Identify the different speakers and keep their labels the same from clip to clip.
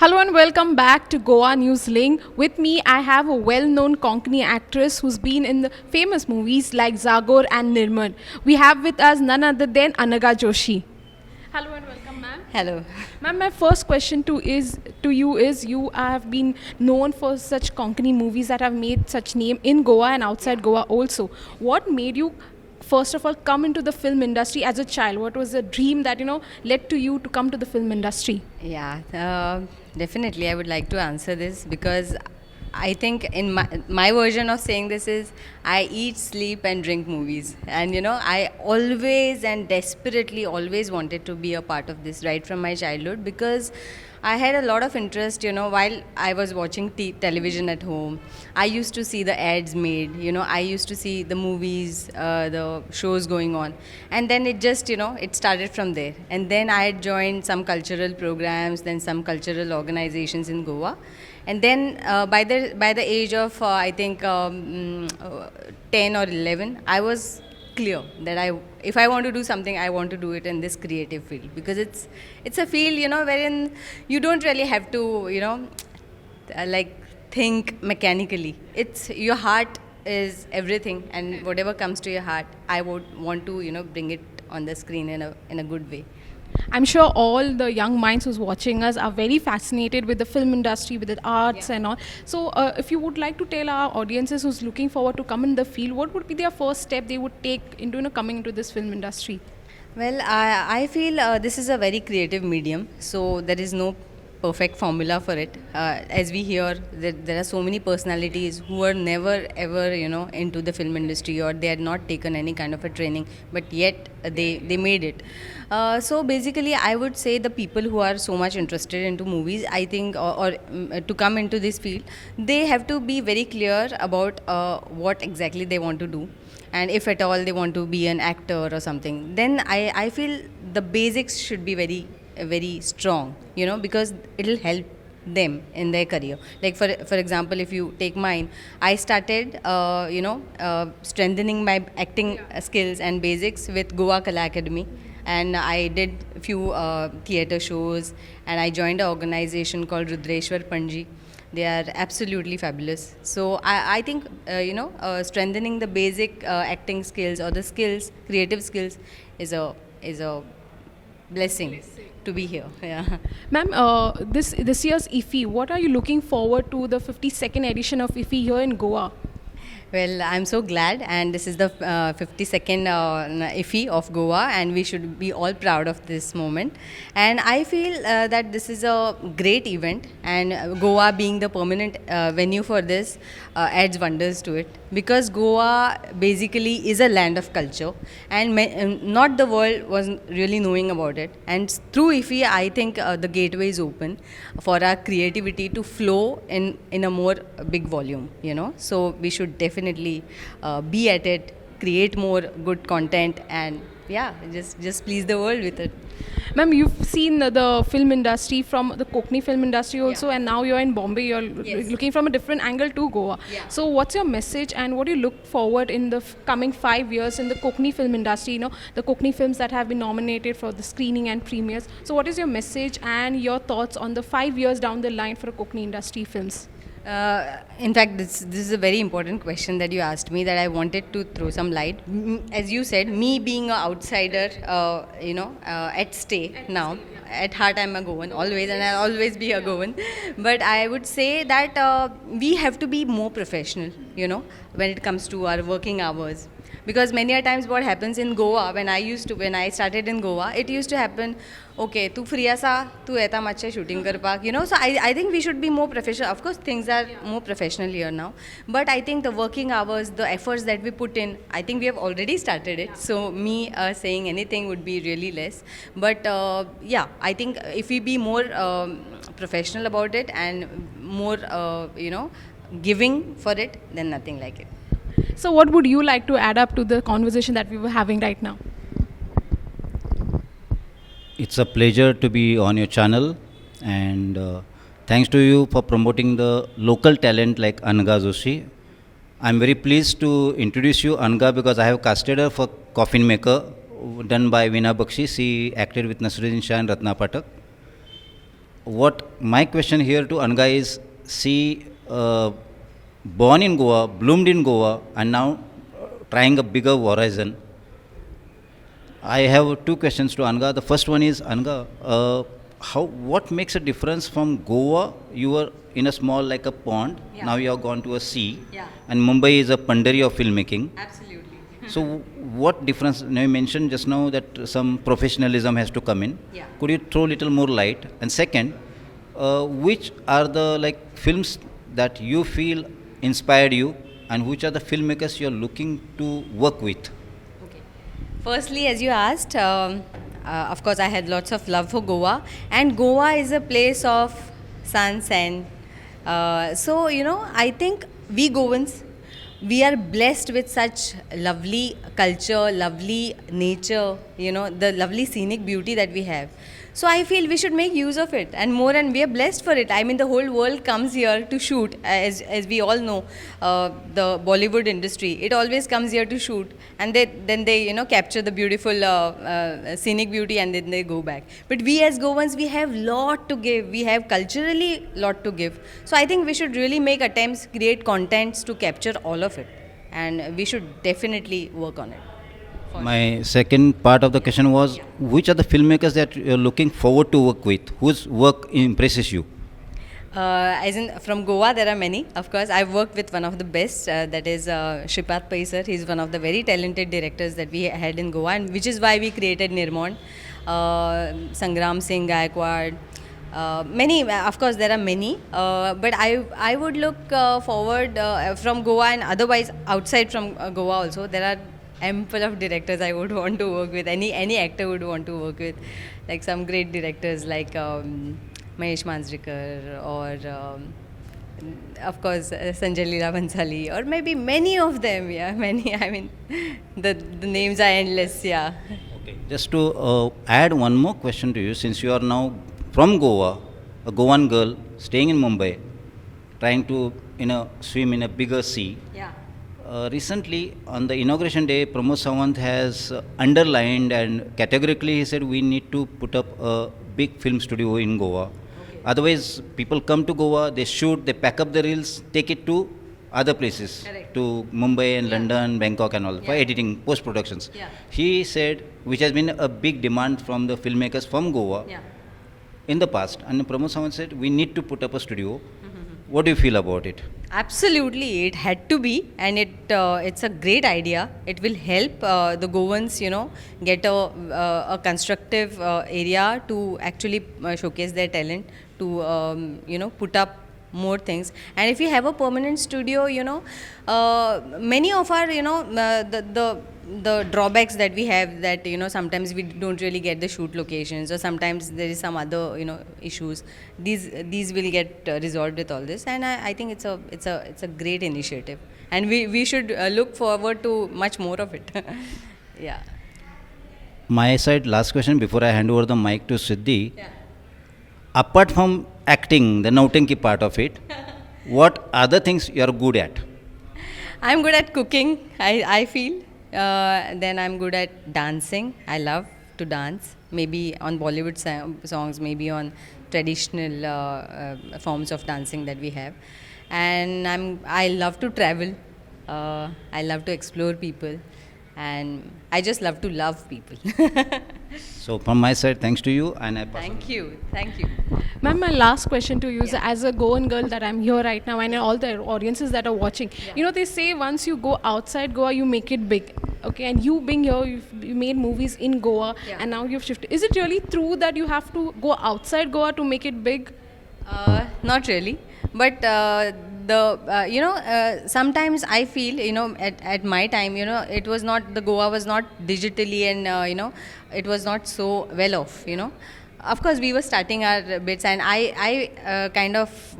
Speaker 1: Hello and welcome back to Goa News Link. With me, I have a well-known Konkani actress who's been in the famous movies like Zagor and Nirmal. We have with us none other than Anaga Joshi. Hello and welcome, ma'am.
Speaker 2: Hello.
Speaker 1: Ma'am, my first question to you is you have been known for such Konkani movies that have made such name in Goa and outside Goa also. What made you first of all come into the film industry as a child? What was the dream that led to you to come to the film industry?
Speaker 2: Yeah, definitely. I would like to answer this because I think in my version of saying this is I eat, sleep, and drink movies. And I always and desperately always wanted to be a part of this right from my childhood because I had a lot of interest, while I was watching television at home. I used to see the ads made, I used to see the movies, the shows going on. And then it just, it started from there. And then I had joined some cultural programs, then some cultural organizations in Goa. And then by the age of, I think, 10 or 11, I was clear that if I want to do something, I want to do it in this creative field because it's a field wherein you don't really have to like think mechanically. It's your heart is everything, and whatever comes to your heart, I would want to bring it on the screen in a good way.
Speaker 1: I'm sure all the young minds who's watching us are very fascinated with the film industry, with the arts and all. So, if you would like to tell our audiences who's looking forward to come in the field, what would be their first step they would take into coming into this film industry?
Speaker 2: Well, I feel this is a very creative medium, so there is no perfect formula for it. As we hear, there are so many personalities who are never ever into the film industry, or they had not taken any kind of a training, but yet they made it. So basically, I would say the people who are so much interested into movies, I think, or to come into this field, they have to be very clear about what exactly they want to do, and if at all they want to be an actor or something, then I feel the basics should be very strong, because it'll help them in their career. Like for example, if you take mine, I started strengthening my acting skills and basics with Goa Kala Academy, and I did a few theatre shows, and I joined an organization called Rudreshwar Panji. They are absolutely fabulous. So I think strengthening the basic acting skills or the skills, creative skills, is a blessing to be here. Yeah.
Speaker 1: Ma'am, this year's IFFI, what are you looking forward to the 52nd edition of IFFI here in Goa?
Speaker 2: Well, I'm so glad, and this is the 52nd IFFI of Goa, and we should be all proud of this moment. And I feel that this is a great event, and Goa being the permanent venue for this adds wonders to it, because Goa basically is a land of culture, and not the world was really knowing about it. And through IFFI, I think the gateway is open for our creativity to flow in a more big volume. So we should definitely be at it, create more good content, and just please the world with it.
Speaker 1: Ma'am, you've seen the film industry from the Konkani film industry also, and now you're in Bombay. You're looking from a different angle to Goa.
Speaker 2: Yeah.
Speaker 1: So, what's your message, and what do you look forward in the coming 5 years in the Konkani film industry? The Konkani films that have been nominated for the screening and premieres. So, what is your message and your thoughts on the 5 years down the line for Konkani industry films?
Speaker 2: In fact, this is a very important question that you asked me, that I wanted to throw some light. As you said, me being an outsider, at stay now. At heart, I'm a Goan always, and I'll always be a Goan. But I would say that we have to be more professional, when it comes to our working hours. Because many a times what happens in Goa, when I started in Goa, it used to happen, okay, tu free asa, tu eta mache shooting karpak, so I think we should be more professional. Of course, things are more professional here now, but I think the working hours, the efforts that we put in, I think we have already started it. So me saying anything would be really less. But I think if we be more professional about it and more, giving for it, then nothing like it.
Speaker 1: So, what would you like to add up to the conversation that we were having right now?
Speaker 3: It's a pleasure to be on your channel, and thanks to you for promoting the local talent like Anaga Joshi. I'm very pleased to introduce you Anaga because I have casted her for Coffin Maker, done by Veena Bakshi. She acted with Nasruddin Shah and Ratna Patak. what my question here to Anga is, she born in Goa, bloomed in Goa, and now trying a bigger horizon. I have two questions to Anga. The first one is, Anga, what makes a difference from Goa? You were in a small like a pond.
Speaker 2: Yeah.
Speaker 3: Now you have gone to a sea.
Speaker 2: Yeah.
Speaker 3: And Mumbai is a Pandari of filmmaking.
Speaker 2: Absolutely.
Speaker 3: So what difference? Now you mentioned just now that some professionalism has to come in.
Speaker 2: Yeah.
Speaker 3: Could you throw a little more light? And second, which are the like films that you feel inspired you, and which are the filmmakers you are looking to work with?
Speaker 2: Okay. Firstly, as you asked, of course, I had lots of love for Goa, and Goa is a place of sun, sand. So, I think we Goans, we are blessed with such lovely culture, lovely nature, the lovely scenic beauty that we have. So I feel we should make use of it, and we are blessed for it. I mean, the whole world comes here to shoot, as we all know, the Bollywood industry. It always comes here to shoot, and then they capture the beautiful scenic beauty, and then they go back. But we as Goans, we have lot to give. We have culturally lot to give. So I think we should really make attempts, create contents to capture all of it, and we should definitely work on it.
Speaker 3: My second part of the question was, which are the filmmakers that you're looking forward to work with? Whose work impresses you?
Speaker 2: As in, from Goa, there are many. Of course, I've worked with one of the best, that is Shripad Pai sir. He's one of the very talented directors that we had in Goa, and which is why we created Nirmon. Sangram Singh Gaikwad. Many, of course, there are many, but I would look forward from Goa, and otherwise outside from Goa also. There are ample of directors I would want to work with. Any actor would want to work with, like some great directors like Mahesh Manjrekar, or of course Sanjay Leela Bhansali, or maybe many of them. Yeah, many. I mean, the names are endless. Yeah.
Speaker 3: Okay. Just to add one more question to you, since you are now from Goa, a Goan girl staying in Mumbai, trying to swim in a bigger sea.
Speaker 2: Yeah.
Speaker 3: Recently, on the inauguration day, Pramod Sawant has underlined and categorically he said we need to put up a big film studio in Goa.
Speaker 2: Okay.
Speaker 3: Otherwise, people come to Goa, they shoot, they pack up the reels, take it to other places,
Speaker 2: Correct.
Speaker 3: to Mumbai and London, Bangkok and all, for
Speaker 2: Yeah.
Speaker 3: editing, post-productions.
Speaker 2: Yeah.
Speaker 3: He said, which has been a big demand from the filmmakers from Goa
Speaker 2: Yeah.
Speaker 3: in the past. And Pramod Sawant said, we need to put up a studio. What do you feel about it?
Speaker 2: Absolutely, it had to be, and it's a great idea. It will help the Goans, get a constructive area to actually showcase their talent, to put up more things. And if you have a permanent studio, many of our the drawbacks that we have, that sometimes we don't really get the shoot locations, or sometimes there is some other issues. These will get resolved with all this, and I think it's a great initiative, and we should look forward to much more of it. Yeah.
Speaker 3: My side, last question before I hand over the mic to Siddhi.
Speaker 2: Yeah.
Speaker 3: Apart from acting, the Nautanki part of it, what other things you are good at?
Speaker 2: I'm good at cooking, I feel. Then I'm good at dancing. I love to dance. Maybe on Bollywood songs, maybe on traditional forms of dancing that we have. And I love to travel. I love to explore people. And I just love to love people.
Speaker 3: So from my side, thanks to you, and I pass on.
Speaker 2: Thank you. Thank you.
Speaker 1: Ma'am, my last question to you is, as a Goan girl that I'm here right now, and all the audiences that are watching, they say once you go outside Goa, you make it big. Okay, and you being here, you made movies in Goa, and now you've shifted. Is it really true that you have to go outside Goa to make it big?
Speaker 2: Not really, but sometimes I feel at my time it was not, the Goa was not digitally, and it was not so well off. Of course we were starting our bits, and I kind of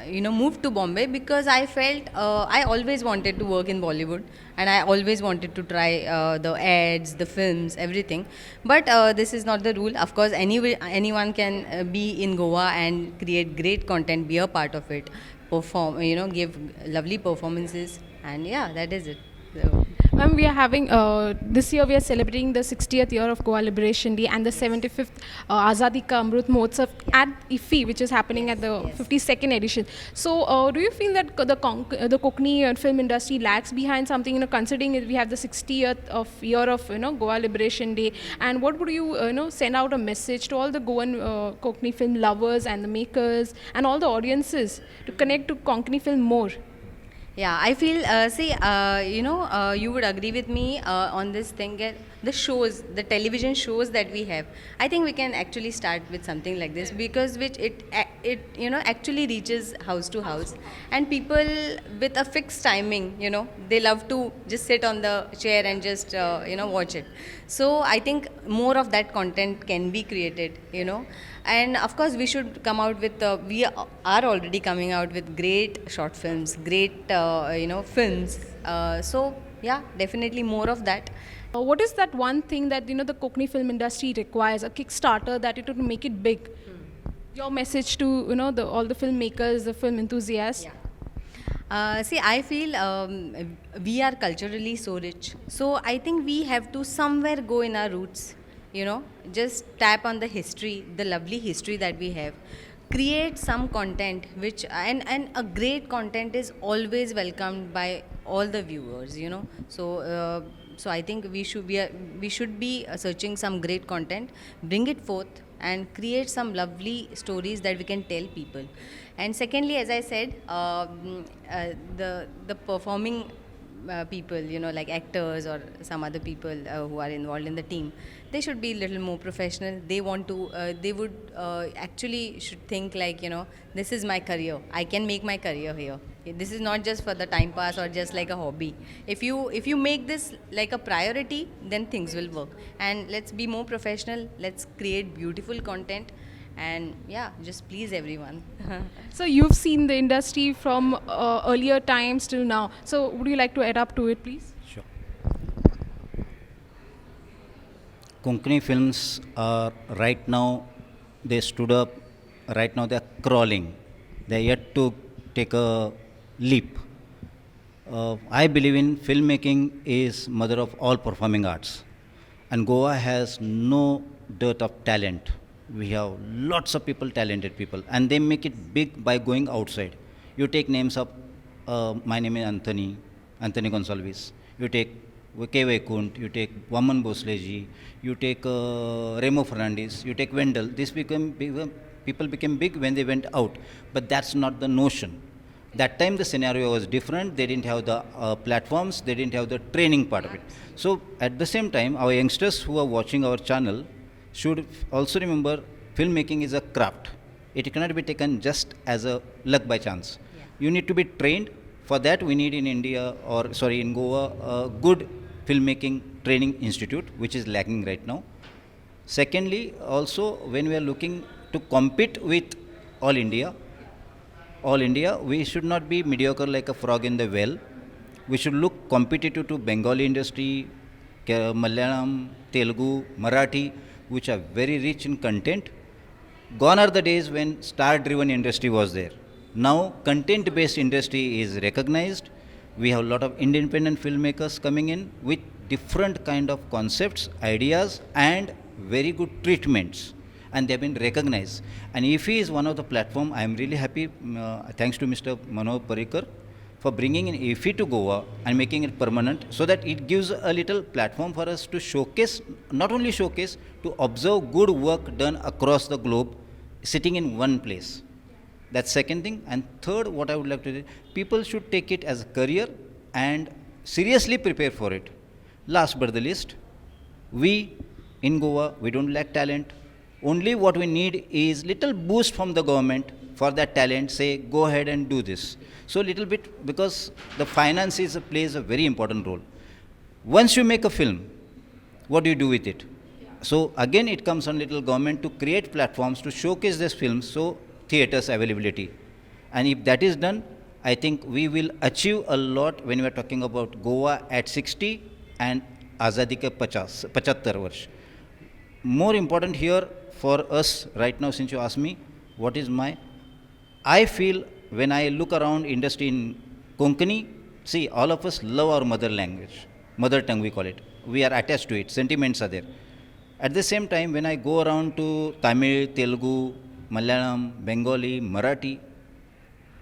Speaker 2: moved to Bombay because I felt I always wanted to work in Bollywood, and I always wanted to try the ads, the films, everything. But this is not the rule. Of course, anyone can be in Goa and create great content, be a part of it, perform, give lovely performances, and yeah, that is it. So,
Speaker 1: We are having this year we are celebrating the 60th year of Goa Liberation Day and the 75th Azadi Ka Amrut Mahotsav at IFFI, which is happening at the 52nd edition. So, do you feel that the Konkani film industry lags behind something? Considering we have the 60th of year of Goa Liberation Day, and what would you send out a message to all the Goan Konkani film lovers and the makers and all the audiences to connect to Konkani film more?
Speaker 2: Yeah, I feel, you would agree with me on this thing. The shows, the television shows that we have, I think we can actually start with something like this, because which it actually reaches house to house, and people with a fixed timing, they love to just sit on the chair and just watch it. So I think more of that content can be created, and of course we should come out with we are already coming out with great short films, great films. So yeah, definitely more of that.
Speaker 1: What is that one thing that the Konkani film industry requires, a Kickstarter that it would make it big? Your message to all the filmmakers, the film enthusiasts.
Speaker 2: See, I feel we are culturally so rich. So I think we have to somewhere go in our roots, just tap on the history, the lovely history that we have. Create some content which, and a great content is always welcomed by all the viewers, So I think we should be searching some great content, bring it forth, and create some lovely stories that we can tell people. And secondly, as I said, the performing people, like actors or some other people who are involved in the team, they should be a little more professional. They want to, they would actually should think like, this is my career. I can make my career here. This is not just for the time pass or just like a hobby. If you make this like a priority, then things will work. And let's be more professional. Let's create beautiful content. And yeah, just please everyone.
Speaker 1: So you've seen the industry from earlier times till now. So would you like to add up to it, please?
Speaker 3: Sure. Konkani films are right now, they stood up, right now they are crawling. They are yet to take a leap. I believe in filmmaking is mother of all performing arts. And Goa has no dearth of talent. We have lots of people, talented people, and they make it big by going outside. You take names of, my name is Anthony Gonsalves. You take K. Vaikunt, you take Vaman Bosleji, you take Remo Fernandez, you take Wendell. People became big when they went out, but that's not the notion. That time the scenario was different. They didn't have the platforms, they didn't have the training part of it. So at the same time, our youngsters who are watching our channel should also remember filmmaking is a craft. It cannot be taken just as a luck by chance. Yeah. You need to be trained. For that we need in Goa, a good filmmaking training institute, which is lacking right now. Secondly, also when we are looking to compete with all India, we should not be mediocre like a frog in the well. We should look competitive to Bengali industry, Malayalam, Telugu, Marathi, which are very rich in content. Gone are the days when star-driven industry was there. Now, content-based industry is recognized. We have a lot of independent filmmakers coming in with different kind of concepts, ideas, and very good treatments. And they have been recognized. And IFFI is one of the platform. I am really happy, thanks to Mr. Manoj Parrikar, for bringing in IFFI to Goa and making it permanent, so that it gives a little platform for us to showcase, not only showcase, to observe good work done across the globe, sitting in one place. That's second thing. And third, what I would like to do, people should take it as a career and seriously prepare for it. Last but the least, we in Goa, we don't lack talent. Only what we need is little boost from the government for that talent, say go ahead and do this. So little bit, because the finances plays a very important role. Once you make a film, what do you do with it? So again it comes on little government to create platforms to showcase this film, so theatres availability. And if that is done, I think we will achieve a lot when we are talking about Goa at 60 and Azadi ke 75 varsh. More important here for us right now, since you asked me, what is I feel when I look around industry in Konkani, see, all of us love our mother language. mother tongue we call it. We are attached to it, sentiments are there. At the same time, when I go around to Tamil, Telugu, Malayalam, Bengali, Marathi,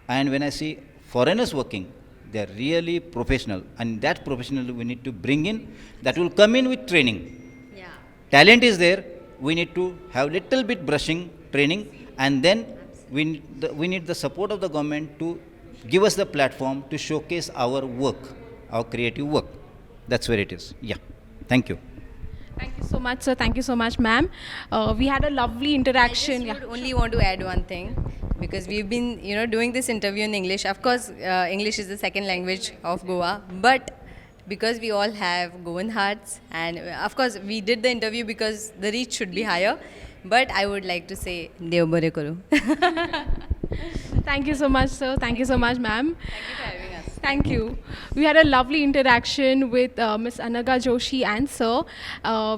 Speaker 3: and when I see foreigners working, they are really professional, and that professional we need to bring in. That will come in with training.
Speaker 2: Yeah.
Speaker 3: Talent is there. We need to have little bit brushing training, and then we need the support of the government to give us the platform to showcase our work, our creative work. That's where it is. Yeah. Thank you.
Speaker 1: Thank you so much, sir. Thank you so much, ma'am. We had a lovely interaction.
Speaker 2: I
Speaker 1: Yeah.
Speaker 2: just would only want to add one thing, because we've been, doing this interview in English. Of course, English is the second language of Goa, but because we all have Goan hearts, and of course, we did the interview because the reach should be higher. But I would like to say, Dev Bare Karu.
Speaker 1: Thank you so much, sir. Thank you so much, ma'am.
Speaker 2: Thank you for having us.
Speaker 1: Thank you. We had a lovely interaction with Ms. Anaga Joshi and sir.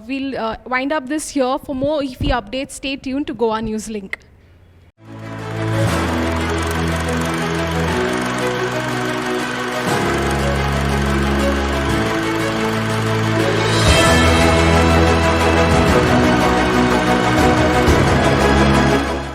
Speaker 1: We'll wind up this here. For more EFI updates, stay tuned to Goa News Link.